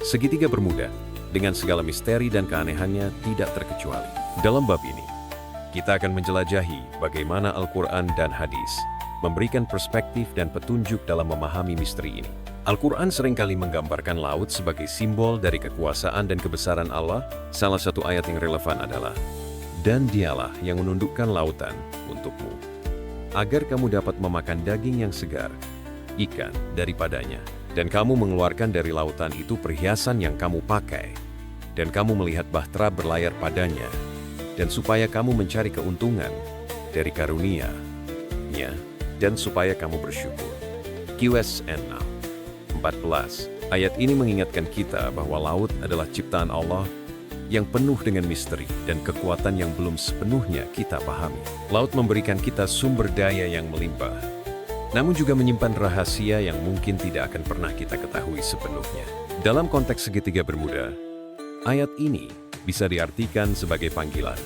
Segitiga Bermuda, dengan segala misteri dan keanehannya tidak terkecuali. Dalam bab ini, kita akan menjelajahi bagaimana Al-Quran dan hadis memberikan perspektif dan petunjuk dalam memahami misteri ini. Al-Quran seringkali menggambarkan laut sebagai simbol dari kekuasaan dan kebesaran Allah. Salah satu ayat yang relevan adalah, "Dan dialah yang menundukkan lautan untukmu, agar kamu dapat memakan daging yang segar, ikan daripadanya. Dan kamu mengeluarkan dari lautan itu perhiasan yang kamu pakai, dan kamu melihat bahtera berlayar padanya, dan supaya kamu mencari keuntungan dari karunia-Nya, dan supaya kamu bersyukur." QSN 14. Ayat ini mengingatkan kita bahwa laut adalah ciptaan Allah yang penuh dengan misteri dan kekuatan yang belum sepenuhnya kita pahami. Laut memberikan kita sumber daya yang melimpah, namun juga menyimpan rahasia yang mungkin tidak akan pernah kita ketahui sepenuhnya. Dalam konteks segitiga Bermuda, ayat ini bisa diartikan sebagai panggilan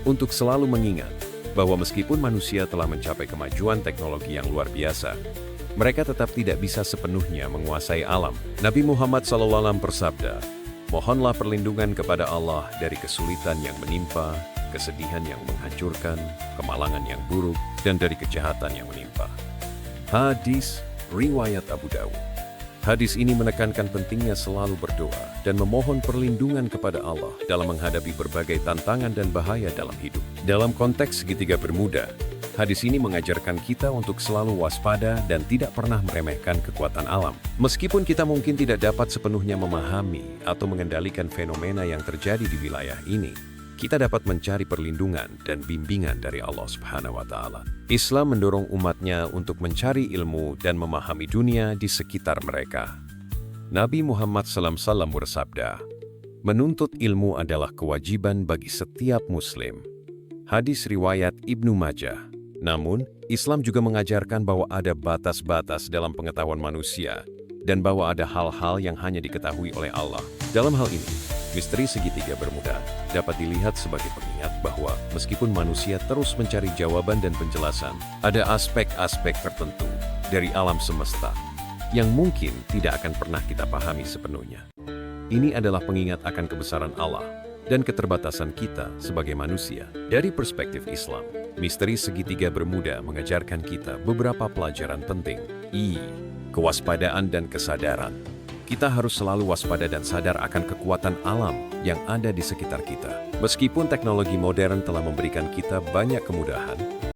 untuk selalu mengingat bahwa meskipun manusia telah mencapai kemajuan teknologi yang luar biasa, mereka tetap tidak bisa sepenuhnya menguasai alam. Nabi Muhammad SAW bersabda, "Mohonlah perlindungan kepada Allah dari kesulitan yang menimpa, kesedihan yang menghancurkan, kemalangan yang buruk, dan dari kejahatan yang menimpa." Hadis riwayat Abu Dawud. Hadis ini menekankan pentingnya selalu berdoa dan memohon perlindungan kepada Allah dalam menghadapi berbagai tantangan dan bahaya dalam hidup. Dalam konteks segitiga Bermuda, hadis ini mengajarkan kita untuk selalu waspada dan tidak pernah meremehkan kekuatan alam. Meskipun kita mungkin tidak dapat sepenuhnya memahami atau mengendalikan fenomena yang terjadi di wilayah ini, kita dapat mencari perlindungan dan bimbingan dari Allah Subhanahu wa Ta'ala. Islam mendorong umatnya untuk mencari ilmu dan memahami dunia di sekitar mereka. Nabi Muhammad SAW bersabda, "Menuntut ilmu adalah kewajiban bagi setiap Muslim." Hadis riwayat Ibnu Majah. Namun, Islam juga mengajarkan bahwa ada batas-batas dalam pengetahuan manusia dan bahwa ada hal-hal yang hanya diketahui oleh Allah. Dalam hal ini, misteri segitiga Bermuda dapat dilihat sebagai pengingat bahwa meskipun manusia terus mencari jawaban dan penjelasan, ada aspek-aspek tertentu dari alam semesta yang mungkin tidak akan pernah kita pahami sepenuhnya. Ini adalah pengingat akan kebesaran Allah dan keterbatasan kita sebagai manusia. Dari perspektif Islam, misteri segitiga Bermuda mengajarkan kita beberapa pelajaran penting. Kewaspadaan dan kesadaran. Kita harus selalu waspada dan sadar akan kekuatan alam yang ada di sekitar kita. Meskipun teknologi modern telah memberikan kita banyak kemudahan,